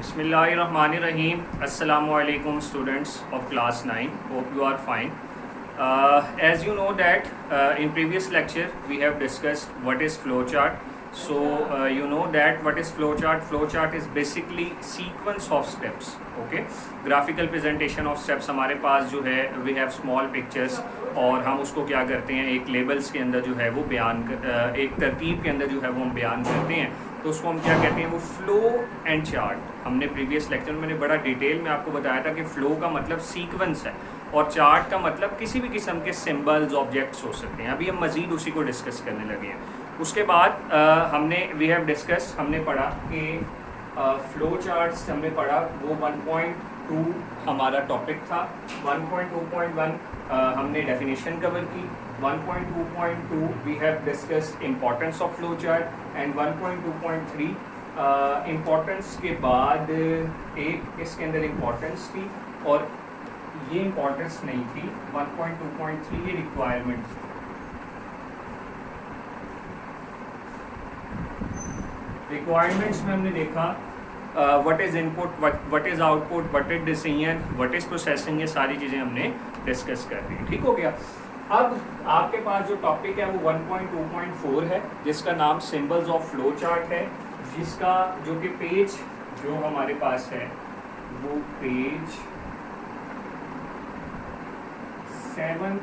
Bismillahirrahmanirrahim. Assalamualaikum students of class 9. Hope you are fine. As you know that in previous lecture we have discussed what is flowchart. So you know that what is flowchart. Flowchart is basically sequence of steps. Okay. Graphical presentation of steps हमारे पास जो है we have small pictures और हम उसको क्या करते हैं एक लेबल्स के अंदर जो है वो बयान एक तरतीब के अंदर जो है वो हम बयान करते हैं तो उसको हम क्या कहते हैं वो फ्लो एंड चार्ट। हमने प्रीवियस लेक्चर में मैंने बड़ा डिटेल में आपको बताया था कि फ्लो का मतलब सीक्वेंस है और चार्ट का मतलब किसी भी किस्म के सिंबल्स ऑब्जेक्ट्स हो सकते हैं। अभी हम मज़ीद उसी को डिस्कस करने लगे हैं। उसके बाद हमने पढ़ा कि फ्लो चार्ट्स हमने पढ़ा वो 1.2 हमारा टॉपिक था। 1.2.1 हमने डेफिनेशन कवर की। 1.2.2 we have discussed importance of flow chart and 1.2.3 importance के बाद एक इसके अंदर इम्पोर्टेंस थी और ये इम्पोर्टेंस नहीं थी। 1.2.3 ये रिक्वायरमेंट थी। रिक्वायरमेंट्स में हमने देखा what is input, what is output, what is decision, what is processing, ये सारी चीज़ें हमने डिस्कस कर दी। ठीक हो गया। अब आपके पास जो टॉपिक है वो 1.2.4 है जिसका नाम सिंबल्स ऑफ फ्लो चार्ट है, जिसका जो कि पेज जो हमारे पास है वो पेज 7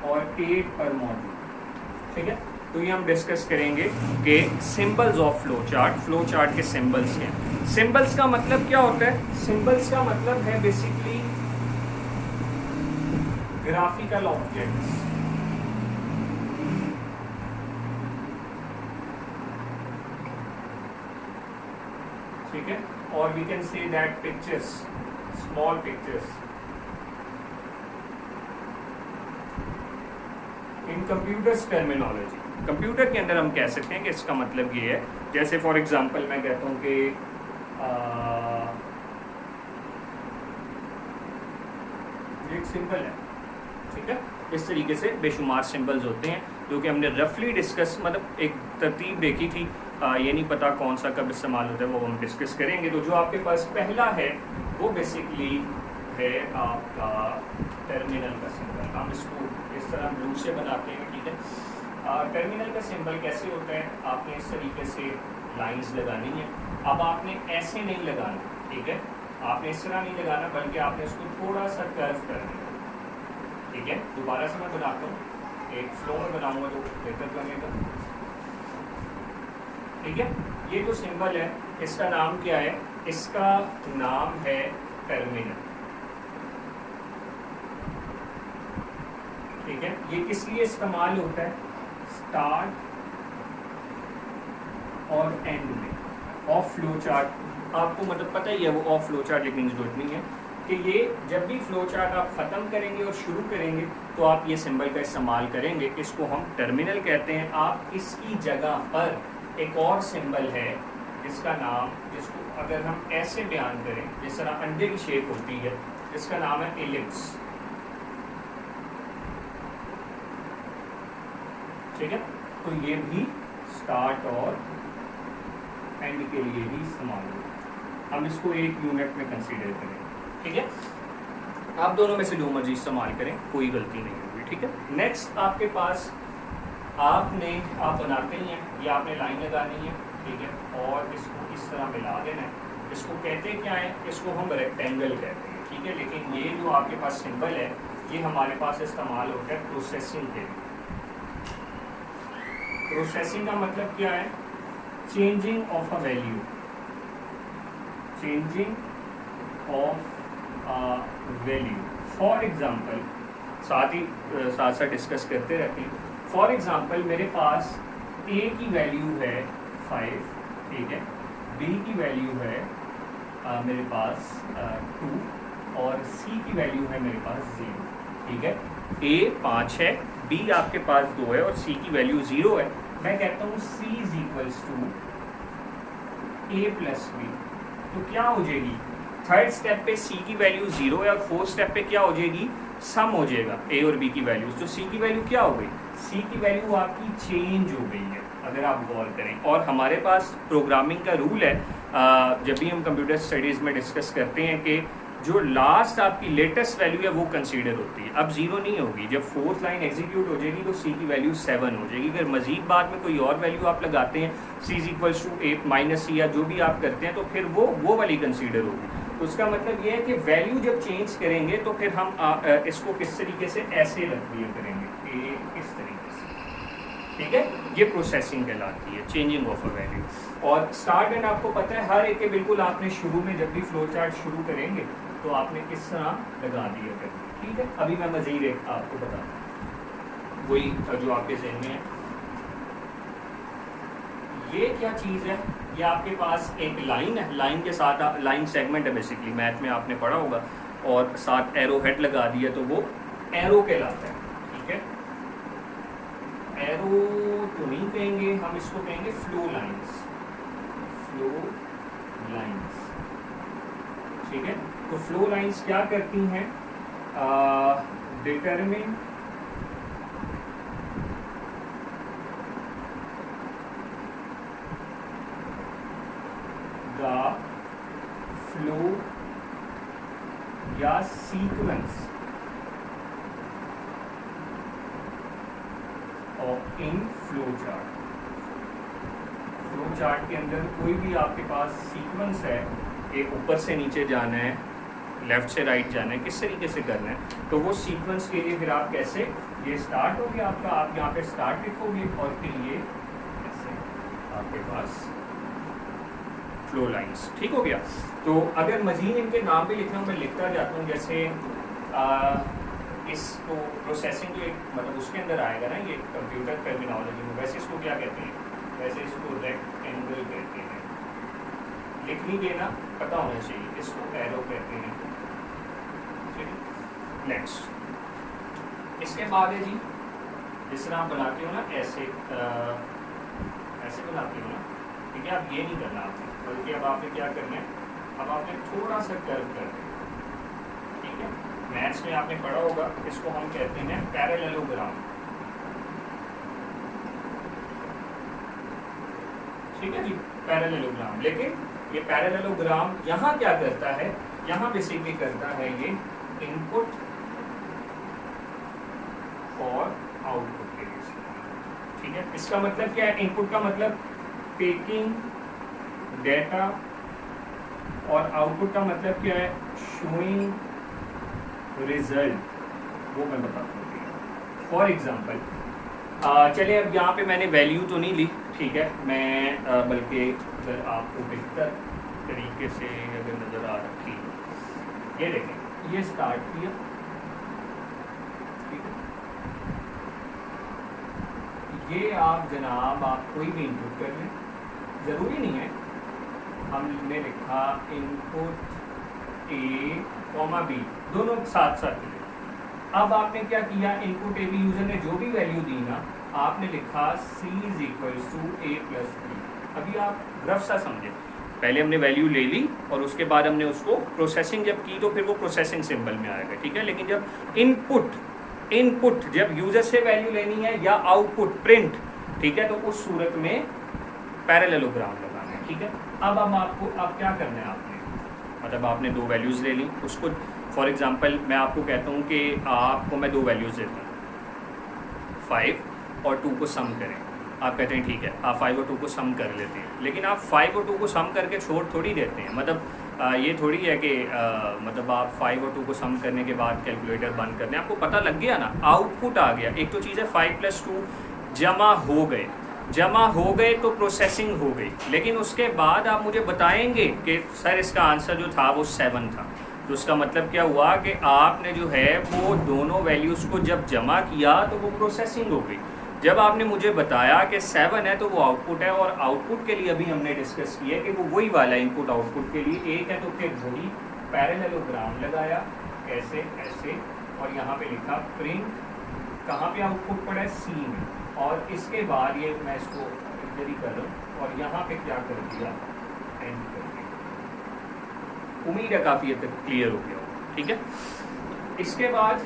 और 8 पर मौजूद। ठीक है, तो ये हम डिस्कस करेंगे कि सिंबल्स ऑफ फ्लो चार्ट के सिंबल्स हैं। सिंबल्स का मतलब क्या होता है? सिंबल्स का मतलब है बेसिकली ग्राफिकल ऑब्जेक्ट्स। ठीक है, और we can say that pictures, small pictures in computers terminology. Computer के अंदर हम कह सकते हैं कि इसका मतलब ये है, जैसे फॉर एग्जांपल मैं कहता हूँ कि एक सिंबल है। ठीक है, इस तरीके से बेशुमार सिंबल्स होते हैं जो कि हमने रफली डिस्कस मतलब एक तरतीब देखी थी। ये नहीं पता कौन सा कब इस्तेमाल होता है, वो हम डिस्कस करेंगे। तो जो आपके पास पहला है वो बेसिकली है आपका टर्मिनल का सिंबल। हम इसको इस तरह ब्लू से बनाते हैं। ठीक है, टर्मिनल का सिंबल कैसे होता है? आपने इस तरीके से लाइंस लगानी है। अब आपने ऐसे नहीं लगाना, ठीक है, आपने इस तरह नहीं लगाना बल्कि आपने इसको थोड़ा सा कर्व करना है। ठीक है, दोबारा से मैं बनाता हूँ, एक फ्लो में बनाऊंगा तो बेहतर बनेगा। ठीक है, ये जो सिंबल है इसका नाम क्या है? इसका नाम है टर्मिनल। ठीक है, ये किस लिए इस्तेमाल होता है? स्टार्ट और एंड में ऑफ फ्लो चार्ट। आपको मतलब पता ही है वो ऑफ फ्लो चार्ट लिखने की जरूरत नहीं है कि ये जब भी फ्लो चार्ट आप ख़त्म करेंगे और शुरू करेंगे तो आप ये सिंबल का इस्तेमाल करेंगे। इसको हम टर्मिनल कहते हैं। आप इसकी जगह पर एक और सिंबल है जिसका नाम, जिसको अगर हम ऐसे बयान करें जिस तरह अंडे की शेप होती है, इसका नाम है एलिप्स। ठीक है, तो ये भी स्टार्ट और एंड के लिए भी इस्तेमाल होगा। हम इसको एक यूनिट में कंसीडर करें। ठीक है, आप दोनों में से जो मर्जी इस्तेमाल करें, कोई गलती नहीं होगी। ठीक है, नेक्स्ट आपके पास आप बनाते ही हैं, ये आपने लाइन लगानी है। ठीक है, और इसको इस तरह मिला देना है। इसको कहते क्या है? इसको हम रेक्टेंगल कहते हैं। ठीक है, लेकिन ये जो आपके पास सिंबल है ये हमारे पास इस्तेमाल होता है प्रोसेसिंग के लिए। प्रोसेसिंग का मतलब क्या है? Changing of a value, changing of value. For example, साथ साथ डिस्कस करते रहते हैं। फॉर एग्जांपल मेरे पास a की वैल्यू है 5, ठीक है, b की वैल्यू है मेरे पास 2 और c की वैल्यू है मेरे पास 0। ठीक है, a 5 है, b आपके पास 2 है और c की वैल्यू 0 है। मैं कहता हूँ c is equals to a plus b। तो क्या हो जाएगी? थर्ड स्टेप पे c की वैल्यू 0 है और फोर्थ स्टेप पे क्या हो जाएगी? सम हो जाएगा a और b की वैल्यूज। तो c की वैल्यू क्या हो गई? c की वैल्यू आपकी चेंज हो गई है अगर आप गौर करें। और हमारे पास प्रोग्रामिंग का रूल है जब भी हम कंप्यूटर स्टडीज़ में डिस्कस करते हैं कि जो लास्ट आपकी लेटेस्ट वैल्यू है वो कंसीडर होती है। अब जीरो नहीं होगी, जब फोर्थ लाइन एग्जीक्यूट हो जाएगी तो सी की वैल्यू 7 हो जाएगी। अगर मजीद बाद में कोई और वैल्यू आप लगाते हैं सी इज इक्वल्स टू 8 माइनस सी या जो भी आप करते हैं तो फिर वो वाली कंसीडर होगी। तो उसका मतलब ये है कि वैल्यू जब चेंज करेंगे तो फिर हम इसको किस तरीके से ऐसे रख दिया करेंगे, इस तरीके से, ठीक है। ये प्रोसेसिंग कहलाती है, चेंजिंग ऑफ अ वैल्यू। और स्टार्ट एंड आपको पता है हर एक के बिल्कुल आपने शुरू में जब भी फ्लो चार्ट शुरू करेंगे तो आपने किस तरह लगा दिया करेंगे, ठीक है। अभी मैं मज़ीद एक आपको बताता हूँ वही जो आपके जहन में है। ये क्या चीज़ है, ये आपके पास एक लाइन है, लाइन के साथ लाइन सेगमेंट है बेसिकली, मैथ में आपने पढ़ा होगा, और साथ एरो हेड लगा दिया तो वो एरो कहलाता है, ठीक है। एरो तो नहीं कहेंगे, हम इसको कहेंगे फ्लो लाइंस, फ्लो लाइंस, ठीक है। तो फ्लो लाइंस क्या करती हैं, डिटरमिन द फ्लो या sequence of in flow chart. Flow chart के अंदर कोई भी आपके पास सीक्वेंस है, एक ऊपर से नीचे जाना है, लेफ्ट से राइट जाना है, किस तरीके से करना है, तो वो सीक्वेंस के लिए फिर आप कैसे, ये स्टार्ट हो गया आपका, आप यहाँ पे स्टार्ट लिखोगे और फिर ये ऐसे आपके पास फ्लो लाइंस, ठीक हो गया। तो अगर मजीद इनके नाम भी लिखना मैं लिखता जाता हूँ, जैसे इसको प्रोसेसिंग जो एक मतलब उसके अंदर आएगा ना, ये कंप्यूटर टर्मिनोलॉजी में, वैसे इसको क्या कहते हैं, वैसे इसको रेक्टेंगल कहते हैं, लिख नहीं देना पता होना चाहिए, इसको एरो कहते हैं, ठीक है। नेक्स्ट इसके बाद है जी, जिस तरह आप बनाते हो ना ऐसे ऐसे बनाते हो ना, ठीक है। अब ये नहीं करना आपने, बल्कि अब आपने क्या करना है, अब आपने थोड़ा सा कर्व करना है, ठीक है। मैथ्स में आपने पढ़ा होगा, इसको हम कहते हैं पैरेललोग्राम, ठीक है जी, पैरेललोग्राम। लेकिन ये पैरेललोग्राम यहाँ क्या करता है, यहाँ बेसिकली करता है ये इनपुट और आउटपुट के लिए, ठीक है। इसका मतलब क्या है, इनपुट का मतलब टेकिंग डेटा, और आउटपुट का मतलब क्या है, शोइंग रिजल्ट, वो मैं बताता हूँ। फॉर एग्जाम्पल चलिए, अब यहाँ पे मैंने वैल्यू तो नहीं ली, ठीक है, मैं बल्कि अगर आपको बेहतर तरीके से अगर नज़र आ रखी, ये देखें, ये स्टार्ट किया, ठीक है। ये आप जनाब आप कोई भी इनपुट कर लें, ज़रूरी नहीं है, हमने लिखा इनपुट ए कॉमा बी, दोनों साथ साथ लिखे। अब आपने क्या किया, इनपुट ए बी यूजर ने जो भी वैल्यू दी ना, आपने लिखा C is equal to A plus B. अभी आप रफ सा समझे, पहले हमने वैल्यू ले ली और उसके बाद हमने उसको प्रोसेसिंग जब की तो फिर वो प्रोसेसिंग सिंबल में आएगा, ठीक है। लेकिन जब इनपुट जब यूजर से वैल्यू लेनी है या आउटपुट प्रिंट, ठीक है, तो उस सूरत में पैरेललोग्राम लगाना है, ठीक है। अब आपको अब क्या करना है, आपने मतलब आपने दो वैल्यूज़ ले ली, उसको फॉर एग्जांपल मैं आपको कहता हूँ कि आपको मैं दो वैल्यूज़ देता हूँ, 5 और 2 को सम करें। आप कहते हैं ठीक है, आप 5 और 2 को सम कर लेते हैं, लेकिन आप 5 और 2 को सम करके छोड़ थोड़ी देते हैं। मतलब ये थोड़ी है कि मतलब आप 5 और 2 को सम करने के बाद कैलकुलेटर बंद कर दें, आपको पता लग गया ना, आउटपुट आ गया। एक तो चीज़ है 5 + 2 जमा हो गए तो प्रोसेसिंग हो गई, लेकिन उसके बाद आप मुझे बताएंगे कि सर इसका आंसर जो था वो 7 था। तो उसका मतलब क्या हुआ कि आपने जो है वो दोनों वैल्यूज़ को जब जमा किया तो वो प्रोसेसिंग हो गई। जब आपने मुझे बताया कि 7 है तो वो आउटपुट है, और आउटपुट के लिए अभी हमने डिस्कस किया कि वो वही वाला इनपुट आउटपुट के लिए एक है, तो फिर वही पैरेललोग्राम लगाया, कैसे ऐसे, और यहाँ पे लिखा प्रिंट, कहाँ पे आउटपुट पड़ा है, सी में, और इसके बाद ये मैं इसको इधर ही कर रहा हूँ और यहाँ पे क्या कर दिया, एंड कर दिया। उम्मीद है काफ़ी हद तक क्लियर हो गया होगा, ठीक है। इसके बाद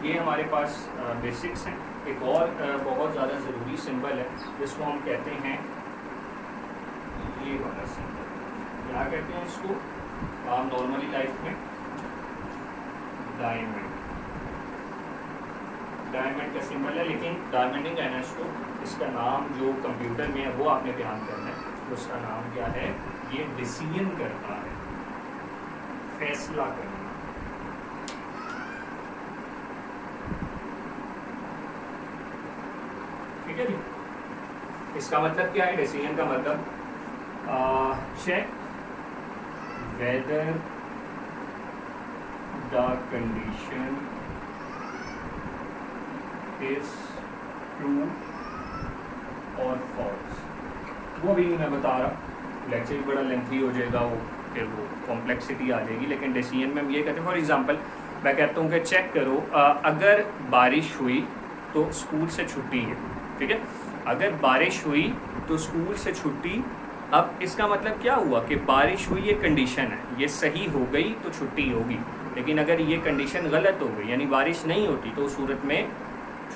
ये हमारे पास बेसिक्स हैं। एक और बहुत ज़्यादा ज़रूरी सिंबल है जिसको हम कहते हैं, ये वाला सिंबल, क्या कहते हैं इसको आप नॉर्मली लाइफ में? डायमंड। डायमंड का सिंबल है, लेकिन डायमंड नहीं कहना इसको, इसका नाम जो कंप्यूटर में है वो आपने ध्यान करना है। उसका नाम क्या है? ये डिसीजन करता है, फैसला करना। ठीक है जी। इसका मतलब क्या है? डिसीजन का मतलब check whether the condition is true और फॉल्स। वो अभी मैं बता रहा, लेक्चर भी बड़ा लेंथी हो जाएगा, वो फिर वो कॉम्प्लेक्सिटी आ जाएगी। लेकिन डिसीजन में हम ये कहते हैं, फॉर एग्जांपल मैं कहता हूँ कि चेक करो अगर बारिश हुई तो स्कूल से छुट्टी है। ठीक है, अगर बारिश हुई तो स्कूल से छुट्टी। अब इसका मतलब क्या हुआ कि बारिश हुई ये कंडीशन है, ये सही हो गई तो छुट्टी होगी। लेकिन अगर ये कंडीशन गलत हो गई यानी बारिश नहीं होती तो उस सूरत में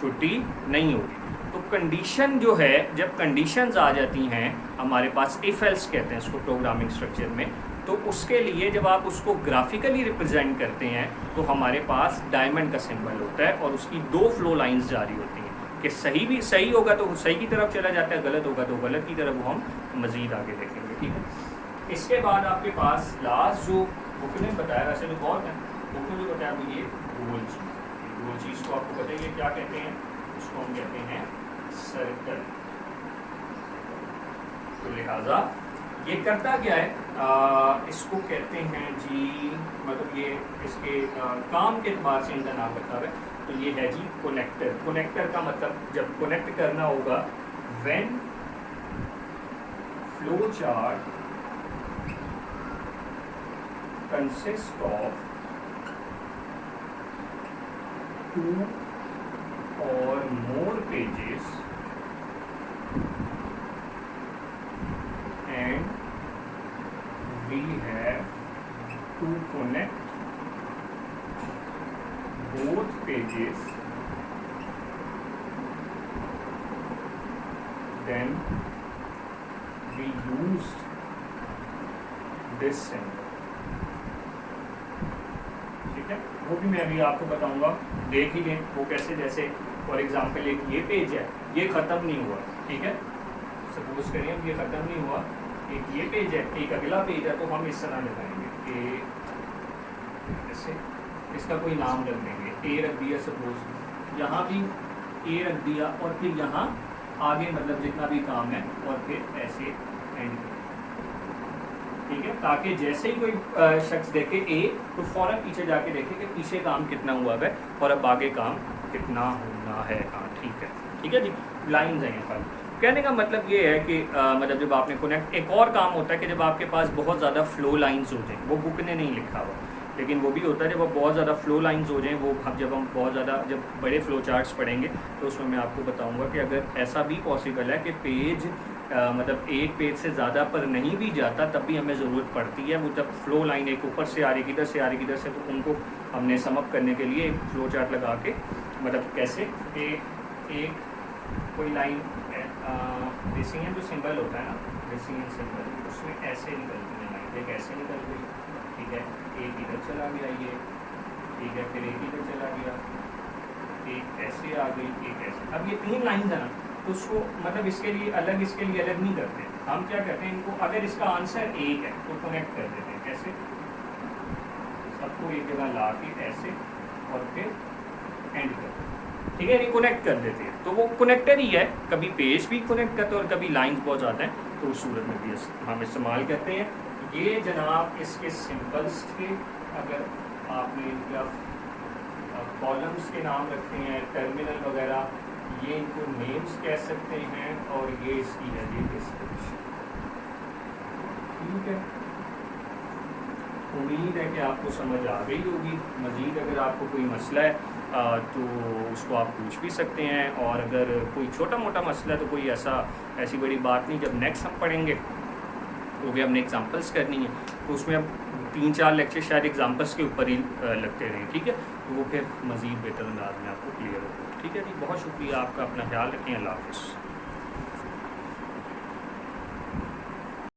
छुट्टी नहीं होगी। तो कंडीशन जो है, जब कंडीशंस आ जाती हैं हमारे पास, इफ एल्स कहते हैं उसको प्रोग्रामिंग स्ट्रक्चर में, तो उसके लिए जब आप उसको ग्राफिकली रिप्रेजेंट करते हैं तो हमारे पास डायमंड का सिंबल होता है और उसकी दो फ्लो लाइंस जारी होती हैं कि सही होगा तो सही की तरफ चला जाता है, गलत होगा तो गलत की तरफ। वो हम मज़ीद आगे देखेंगे। ठीक है, इसके बाद आपके पास लास्ट जो बुक ने बताया, वैसे तो बहुत है, बुक ने जो बताया वो ये गोल चीज़ को आपको पता है ये क्या कहते हैं? उसको हम कहते हैं सर्कल। तो लिहाजा ये करता क्या है? इसको कहते हैं जी, मतलब ये इसके काम के एतबार से इनका नाम रखा है। तो ये है जी कनेक्टर। कनेक्टर का मतलब जब कनेक्ट करना होगा, when flow chart consist of 2 or more pages and we have to connect both pages, then we used this symbol. ठीक है, वो भी मैं अभी आपको बताऊंगा, देख ही लें वो कैसे। जैसे फॉर एग्जांपल एक ये पेज है, ये ख़त्म नहीं हुआ। ठीक है, सपोज करें ये ख़त्म नहीं हुआ, एक ये पेज है, एक अगला पेज है, तो हम इस तरह लगाएंगे कि ऐसे इसका कोई नाम रख देंगे, ए रख दिया सपोज, यहाँ भी ए रख दिया और फिर यहाँ आगे मतलब जितना भी काम है और फिर ऐसे एंड कर। ठीक है, ताकि जैसे ही कोई शख्स देखे ए तो फ़ौरन पीछे जाके देखे कि पीछे काम कितना हुआ है और अब आगे काम कितना होना है। हाँ ठीक है जी, लाइन्स हैं यहाँ पर। कहने का मतलब ये है कि मतलब जब आपने कनेक्ट, एक और काम होता है कि जब आपके पास बहुत ज़्यादा फ्लो लाइन्स हो जाएं, वो बुक ने नहीं लिखा हुआ, लेकिन वो भी होता है जब वो बहुत ज़्यादा फ्लो लाइन्स हो जाएं। वो जब हम बहुत ज़्यादा जब बड़े फ्लो चार्ट्स पढ़ेंगे तो उसमें मैं आपको बताऊंगा कि अगर ऐसा भी पॉसिबल है कि पेज मतलब एक पेज से ज़्यादा पर नहीं भी जाता तब भी हमें ज़रूरत पड़ती है। वो जब फ्लो लाइन एक ऊपर से आ रही, किधर से आ रही किधर से, तो उनको हमने समअप करने के लिए एक फ्लो चार्ट लगा के, मतलब कैसे कि एक कोई लाइन डिसीजन जो सिंबल होता है ना, डिसीजन सिंबल, उसमें ऐसे निकलती है लाइन, एक ऐसे निकल गई। ठीक है, एक इधर चला गया ये, ठीक है, फिर एक इधर चला गया, एक ऐसे आ गई, एक ऐसे। अब ये 3 लाइन है ना, तो उसको मतलब इसके लिए अलग नहीं करते। हम क्या कहते हैं इनको, अगर इसका आंसर एक है तो कनेक्ट कर देते हैं। कैसे? सबको एक जगह ला के ऐसे और फिर एंड कर देते हैं। ठीक है, रिकनेक्ट कर देते हैं। तो वो कनेक्टर ही है, कभी पेज भी कनेक्ट करते हैं और कभी लाइंस बहुत जाते हैं, तो उस सूरत में भी हम इस्तेमाल करते हैं। ये जनाब इसके सिंबल्स थे। अगर आपने कॉलम्स के नाम रखते हैं, टर्मिनल वगैरह, ये इनको नेम्स कह सकते हैं, और ये इसकी है ये डिस्क्रिप्शन। ठीक है, उम्मीद है कि आपको समझ आ गई होगी। मज़ीद अगर आपको कोई मसला है तो उसको आप पूछ भी सकते हैं, और अगर कोई छोटा मोटा मसला है तो कोई ऐसी बड़ी बात नहीं। जब नेक्स्ट हम पढ़ेंगे तो भी हमने एग्जांपल्स करनी है, तो उसमें अब 3-4 लेक्चर शायद एग्जांपल्स के ऊपर ही लगते रहें। ठीक है, तो वो फिर मज़ीद बेहतर अंदाज में आपको क्लियर हो। ठीक है जी, बहुत शुक्रिया आपका, अपना ख्याल रखें, अल्लाह हाफ़िज़।